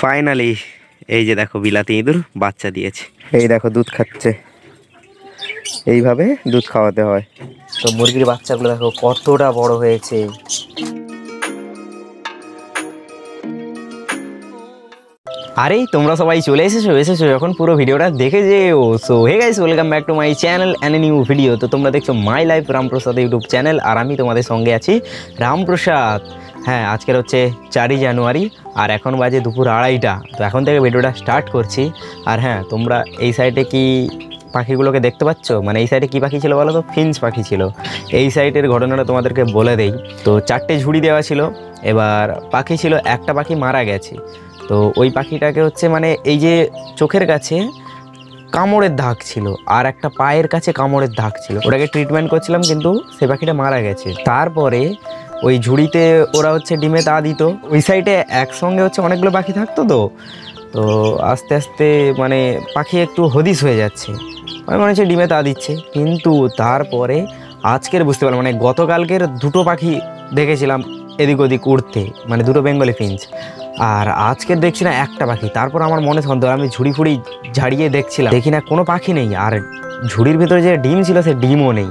Finally এই যে দেখো বিলাতি ইঁদুর বাচ্চা দিয়েছে। এই দেখো দুধ খাচ্ছে, এইভাবে দুধ খাওয়াতে হয়। তো মুরগির বাচ্চাগুলো দেখো কতটা বড় হয়েছে। আরে তোমরা সবাই চলে এসেছো এখন পুরো ভিডিওটা দেখে যেও। So hey guys, welcome back to my channel and new video. তো তোমরা দেখছো my life Ramprasad YouTube channel, আর আমি তোমাদের সঙ্গে আছি রামপ্রসাদ। হ্যাঁ, আজকের হচ্ছে 4ই জানুয়ারি আর এখন বাজে দুপুর 2:30টা। তো এখন থেকে ভিডিওটা স্টার্ট করছি। আর হ্যাঁ, তোমরা এই সাইডে কি পাখিগুলোকে দেখতে পাচ্ছ? মানে এই সাইডে কী পাখি ছিল বলো তো? ফিঞ্চ পাখি ছিল। এই সাইডের ঘটনাটা তোমাদেরকে বলে দেই। তো 4টে ঝুড়ি দেওয়া ছিল, এবার পাখি ছিল, একটা পাখি মারা গেছে। তো ওই পাখিটাকে হচ্ছে মানে এই যে চোখের কাছে কামড়ের দাগ ছিল আর একটা পায়ের কাছে কামড়ের দাগ ছিল, ওটাকে ট্রিটমেন্ট করছিলাম, কিন্তু সে পাখিটা মারা গেছে। তারপরে ওই ঝুড়িতে ওরা হচ্ছে ডিমে তা দিত। ওই সাইডে একসঙ্গে হচ্ছে অনেকগুলো পাখি থাকতো। তো তো আস্তে আস্তে মানে পাখি একটু হদিশ হয়ে যাচ্ছে, মনে হচ্ছে ডিমে তা দিচ্ছে। কিন্তু তারপরে আজকের বুঝতে পারলাম, মানে গতকালকের দুটো পাখি দেখেছিলাম এদিক ওদিক উড়তে, মানে দুটো বেঙ্গলি ফিঞ্চ। আর আজকের দেখছি না একটা পাখি। তারপর আমার মনে সন্দেহ, আমি ঝুড়ি ফুড়ি ঝাড়িয়ে দেখছিলাম, দেখি না কোনো পাখি নেই। আর ঝুড়ির ভেতরে যে ডিম ছিল সে ডিমও নেই।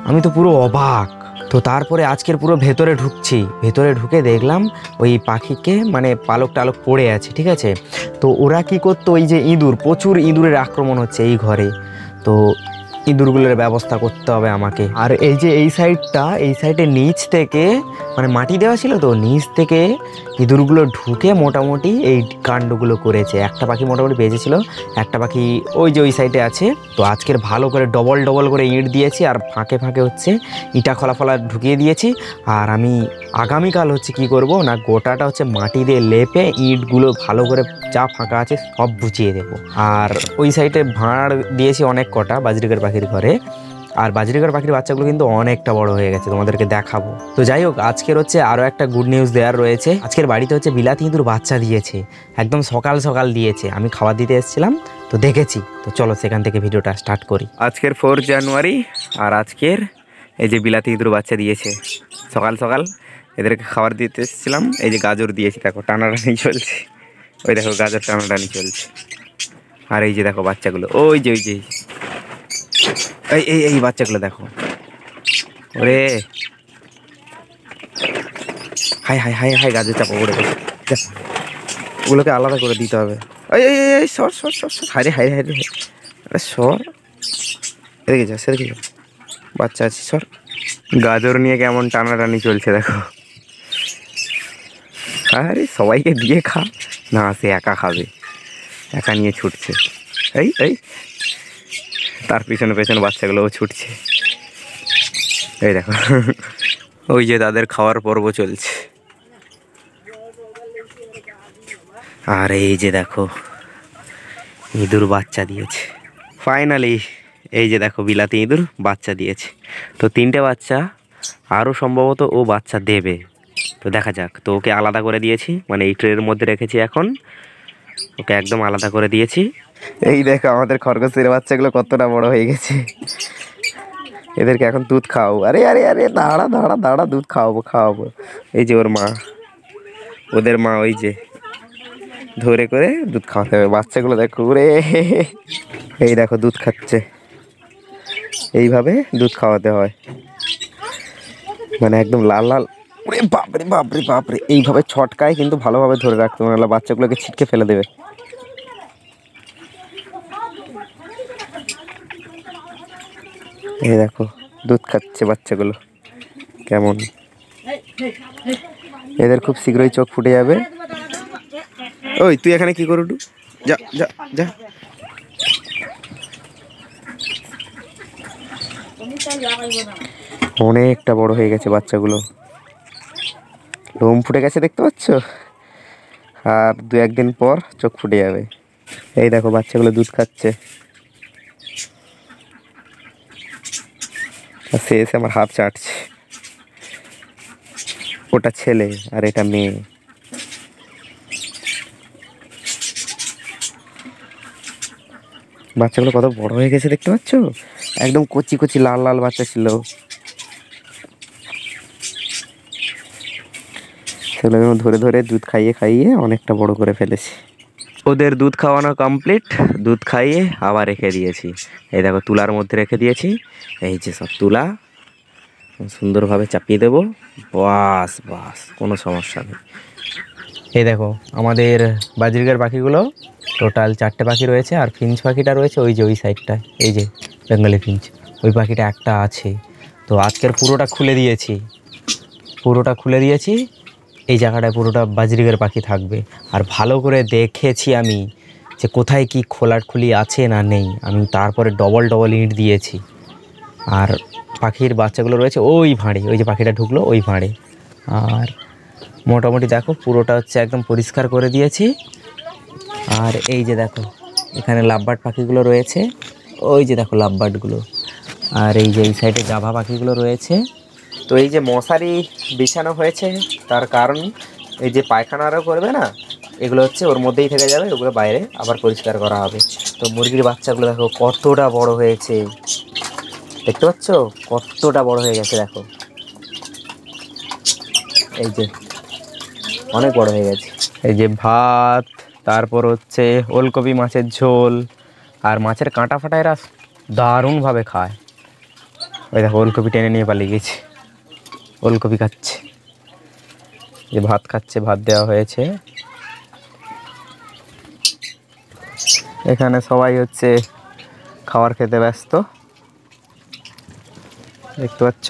আমি তো পুরো অবাক। তো তারপরে আজকের পুরো ভেতরে ঢুকছি, ভেতরে ঢুকে দেখলাম ওই পাখিকে মানে পালক টালক পড়ে আছে, ঠিক আছে। তো ওরা কি করতো, ওই যে ইঁদুর, প্রচুর ইঁদুরের আক্রমণ হচ্ছে এই ঘরে। তো ইঁদুরগুলোর ব্যবস্থা করতে হবে আমাকে। আর এই যে এই সাইডে নিচ থেকে মানে মাটি দেওয়া ছিল, তো নিচ থেকে ইঁদুরগুলো ঢুকে মোটামুটি এই কাণ্ডগুলো করেছে। একটা পাখি মোটামুটি বেঁচেছিল, একটা পাখি ওই যে ওই সাইডে আছে। তো আজকের ভালো করে ডবল করে ইট দিয়েছি, আর ফাঁকে ফাঁকে হচ্ছে ইটা খোলা ঢুকিয়ে দিয়েছি। আর আমি আগামীকাল হচ্ছে কি করব না, গোটাটা হচ্ছে মাটি দিয়ে লেপে ইটগুলো ভালো করে যা ফাঁকা আছে সব বুঝিয়ে দেবো। আর ওই সাইডে ভাঁড় দিয়েছি অনেক কটা বাজরিকার পাখির ঘরে। আর বাজরিকার পাখির বাচ্চাগুলো কিন্তু অনেকটা বড় হয়ে গেছে, তোমাদেরকে দেখাবো। তো যাই হোক, আজকের হচ্ছে আরও একটা গুড নিউজ দেওয়ার রয়েছে। আজকের বাড়িতে হচ্ছে বিলাতি ইঁদুর বাচ্চা দিয়েছে, একদম সকাল সকাল দিয়েছে। আমি খাবার দিতে এসেছিলাম তো দেখেছি। তো চলো সেখান থেকে ভিডিওটা স্টার্ট করি। আজকের 4 জানুয়ারি আর আজকের এই যে বিলাতি ইঁদুর বাচ্চা দিয়েছে সকাল সকাল। এদেরকে খাবার দিতে এসেছিলাম। এই যে গাজর দিয়েছি, দেখো টানাটানি চলছে। ওই দেখো গাজর টানাটানি চলছে। আর এই যে দেখো বাচ্চাগুলো, ওই যে এই বাচ্চাগুলো দেখো। ওরে হাই হাই হাই হাই, গাজর চাপা পড়ে গেছে। ওগুলোকে আলাদা করে দিতে হবে। এই সর হাইরে আরে সর, এদিকে যা, সেদিকে যা, বাচ্চা আছে, সর। গাজর নিয়ে কেমন টানাটানি চলছে দেখো। আরে সবাইকে দিয়ে খা না, সে একা খাবে, একা নিয়ে ছুটছে। এই তার পিছনে বাচ্চাগুলোও ছুটছে। এই দেখো, ওই যে তাদের খাওয়ার পর্ব চলছে। আর এই যে দেখো ইঁদুর বাচ্চা দিয়েছে ফাইনালি। এই যে দেখো বিলাতি ইঁদুর বাচ্চা দিয়েছে। তো 3টে বাচ্চা, আরও সম্ভবত ও বাচ্চা দেবে। তো দেখা যাক। তো ওকে আলাদা করে দিয়েছি, মানে এই ট্রের মধ্যে রেখেছি, এখন ওকে একদম আলাদা করে দিয়েছি। এই দেখো আমাদের খরগোশের বাচ্চাগুলো কতটা বড় হয়ে গেছে। এদেরকে এখন দুধ খাওয়াবো। আরে দাঁড়া, দুধ খাওয়াবো। এই যে ওর মা, ওদের মা, ওই যে ধরে করে দুধ খাওয়াতে হবে। বাচ্চাগুলো দেখো রে, এই দেখো দুধ খাচ্ছে, এইভাবে দুধ খাওয়াতে হয়। মানে একদম লাল। ওরে বাপরে, এইভাবে ছটকায় কিন্তু ভালোভাবে ধরে রাখতে হবে, নাহলে বাচ্চাগুলোকে ছিটকে ফেলে দেবে। এই দেখো দুধ খাচ্ছে বাচ্চাগুলো কেমন। এদের খুব শীঘ্রই চোখ ফুটে যাবে। ওই তুই এখানে কি করু? যা। অনেকটা বড় হয়ে গেছে বাচ্চাগুলো, লোম ফুটে গেছে দেখতে পাচ্ছ। আর 2-1 দিন পর চোখ ফুটে যাবে। এই দেখো বাচ্চাগুলো দুধ খাচ্ছে। সে এসে আমার হাত চাটছে। ওটা ছেলে আর এটা মেয়ে। বাচ্চাগুলো কত বড় হয়ে গেছে দেখতে পাচ্ছ, একদম কচি লাল বাচ্চা ছিল। সেগুলো ধরে ধরে দুধ খাইয়ে খাইয়ে অনেকটা বড় করে ফেলেছি। ওদের দুধ খাওয়ানো কমপ্লিট, দুধ খাইয়ে আবার রেখে দিয়েছি। এই দেখো তুলার মধ্যে রেখে দিয়েছি, এই যে সব তুলা সুন্দরভাবে চাপিয়ে দেবো, বাস বাস কোনো সমস্যা নেই। এই দেখো আমাদের বাজরিকার পাখিগুলো টোটাল 4টে পাখি রয়েছে, আর ফিঞ্চ পাখিটা রয়েছে ওই যে ওই সাইডটায়, এই যে বেঙ্গলি ফিঞ্চ, ওই পাখিটা একটা আছে। তো আজকের পুরোটা খুলে দিয়েছি, এই জায়গাটায় পুরোটা বাজরিকার পাখি থাকবে। আর ভালো করে দেখেছি আমি যে কোথায় কি খোলাটখুলি আছে না নেই, আমি তারপরে ডবল ডবল ইঁট দিয়েছি। আর পাখির বাচ্চাগুলো রয়েছে ওই ভাঁড়ে, ওই যে পাখিটা ঢুকলো ওই ভাঁড়ে। আর মোটামুটি দেখো পুরোটা হচ্ছে একদম পরিষ্কার করে দিয়েছি। আর এই যে দেখো এখানে লাভবার্ড পাখিগুলো রয়েছে, ওই যে দেখো লাভবার্ডগুলো। আর এই যে এই সাইডে জাভা পাখিগুলো রয়েছে। তো এই যে মশারি বিছানো হয়েছে তার কারণ এই যে পায়খানারও করবে না, এগুলো হচ্ছে ওর মধ্যেই থেকে যাবে, ওগুলো বাইরে আবার পরিষ্কার করা হবে। তো মুরগির বাচ্চাগুলো দেখো কতটা বড় হয়েছে, দেখতে পাচ্ছ কতটা বড় হয়ে গেছে দেখো, এই যে অনেক বড় হয়ে গেছে। এই যে ভাত, তারপর হচ্ছে ওলকপি মাছের ঝোল, আর মাছের কাঁটা ফাটা এরা দারুণভাবে খায়। ওই দেখো ওলকপি টেনে নিয়ে পালিয়ে গেছে, ওলকপি খাচ্ছে, যে ভাত খাচ্ছে, ভাত দেওয়া হয়েছে। এখানে সবাই হচ্ছে খাবার খেতে ব্যস্ত, দেখতে পাচ্ছ।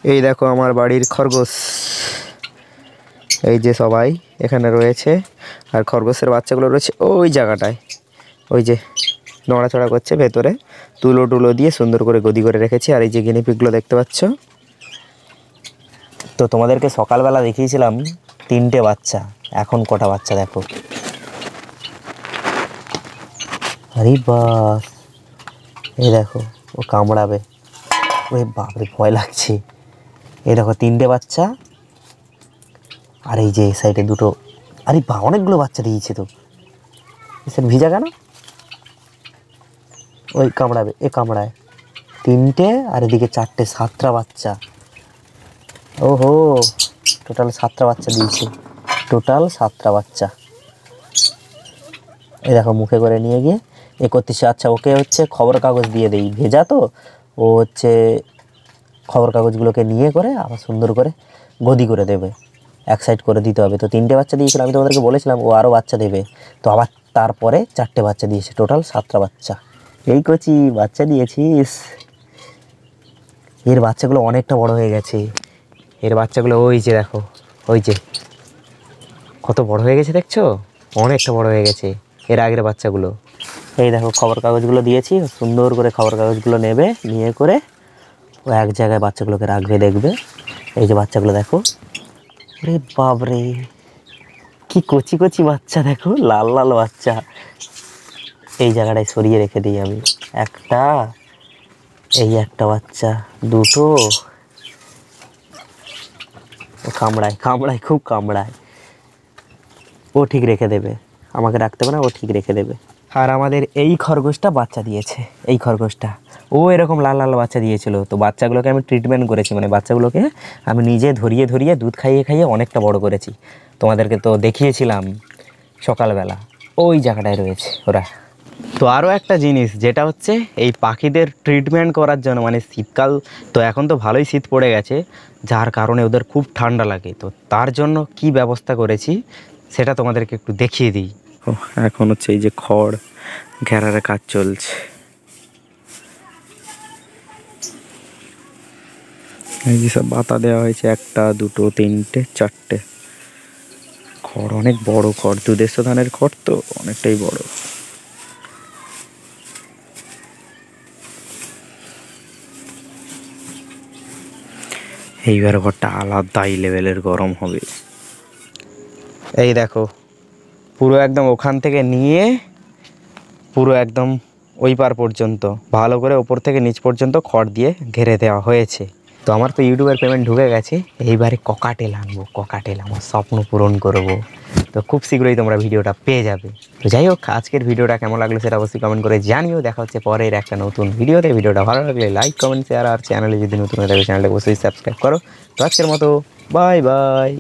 এই দেখো আমার বাড়ির খরগোশ, এই যে সবাই এখানে রয়েছে। আর খরগোশের বাচ্চাগুলো রয়েছে ওই জায়গাটায়, ওই যে নড়াচড়া করছে, ভেতরে তুলো টুলো দিয়ে সুন্দর করে গদি করে রেখেছি। আর এই যে গিনিপিগগুলো দেখতে পাচ্ছ। তো তোমাদেরকে সকালবেলা দেখিয়েছিলাম 3টে বাচ্চা, এখন কটা বাচ্চা দেখো। আরে বাস, এই দেখো ও কামড়াবে, ওরে বাপরে ভয় লাগছে। এই দেখো 3টে বাচ্চা, আর এই যে এই সাইডে দুটো। আরে বা অনেকগুলো বাচ্চা দিয়েছে তো, স্যার ভিজা কেন? ওই কামড়াবে, এ কামড়ায়। 3টে আর এদিকে 4টে, 7টা বাচ্চা। ওহো, টোটাল 7টা বাচ্চা দিয়েছে, টোটাল 7টা বাচ্চা। এই দেখো মুখে করে নিয়ে গিয়ে এ করতেছে। আচ্ছা ওকে হচ্ছে খবর কাগজ দিয়ে দেই, ভেজা তো, ও হচ্ছে খবর কাগজগুলোকে নিয়ে করে আবার সুন্দর করে গদি করে দেবে, এক সাইড করে দিতে হবে। তো 3টে বাচ্চা দিয়েছিল, আমি তোমাদেরকে বলেছিলাম ও আরও বাচ্চা দেবে, তো আবার তারপরে 4টে বাচ্চা দিয়েছে, টোটাল 7টা বাচ্চা। এই কচি বাচ্চা দিয়েছিস, এর বাচ্চাগুলো অনেকটা বড় হয়ে গেছে। এর বাচ্চাগুলো ওই যে দেখো, ওই যে কত বড় হয়ে গেছে দেখছো, অনেকটা বড় হয়ে গেছে এর আগের বাচ্চাগুলো। এই দেখো খবর কাগজগুলো দিয়েছি, সুন্দর করে খবর কাগজগুলো নেবে, নিয়ে করে ও এক জায়গায় বাচ্চাগুলোকে রাখবে, দেখবে। এই যে বাচ্চাগুলো দেখো, রে বাপরে কি কচি কচি বাচ্চা দেখো, লাল লাল বাচ্চা। এই জায়গাটায় সরিয়ে রেখে দিই আমি একটা, এই একটা বাচ্চা, দুটো। ও কামড়ায় কামড়ায়, খুব কামড়ায়। ও ঠিক রেখে দেবে, আমাকে রাখতে হবে না, ও ঠিক রেখে দেবে। আর আমাদের এই খরগোশটা বাচ্চা দিয়েছে, এই খরগোশটা ও এরকম লাল লাল বাচ্চা দিয়েছিল। তো বাচ্চাগুলোকে আমি ট্রিটমেন্ট করেছি, মানে বাচ্চাগুলোকে আমি নিজে ধরিয়ে ধরিয়ে দুধ খাইয়ে খাইয়ে অনেকটা বড় করেছি। তোমাদেরকে তো দেখিয়েছিলাম সকালবেলা, ওই জায়গাটায় রয়েছে ওরা। তো আরও একটা জিনিস যেটা হচ্ছে এই পাখিদের ট্রিটমেন্ট করার জন্য, মানে শীতকাল তো এখন তো ভালোই শীত পড়ে গেছে, যার কারণে ওদের খুব ঠান্ডা লাগে। তো তার জন্য কি ব্যবস্থা করেছি সেটা তোমাদেরকে একটু দেখিয়ে দিই। ও এখন হচ্ছে এই যে খড় ঘেরার কাজ চলছে, এই যে সব বাতা দেওয়া হয়েছে, 1টা 2টো 3টে 4টে। খড় অনেক বড় খড়, 200 ধানের খড় তো অনেকটাই বড়। এইবার ঘরটা আলাদাই লেভেলের গরম হবে। এই দেখো পুরো একদম ওখান থেকে নিয়ে পুরো একদম ওই পার পর্যন্ত ভালো করে ওপর থেকে নিচ পর্যন্ত খড় দিয়ে ঘিরে দেওয়া হয়েছে। তো আমার তো ইউটিউবের পেমেন্ট ঢুকে গেছে, এইবারে ককাটেল আনবো, ককাটেল আমার স্বপ্ন পূরণ করব। তো খুব শীঘ্রই তোমরা ভিডিওটা পেয়ে যাবে। তো যাই হোক, আজকের ভিডিওটা কেমন লাগলো সেটা অবশ্যই কমেন্ট করে জানিও। দেখা হচ্ছে পরের একটা নতুন ভিডিওতে। ভিডিওটা ভালো লাগলে লাইক কমেন্ট শেয়ার, আর চ্যানেলে যদি নতুন হয়ে থাকে চ্যানেলটা অবশ্যই সাবস্ক্রাইব করো। তো আজকের মতো বাই বাই।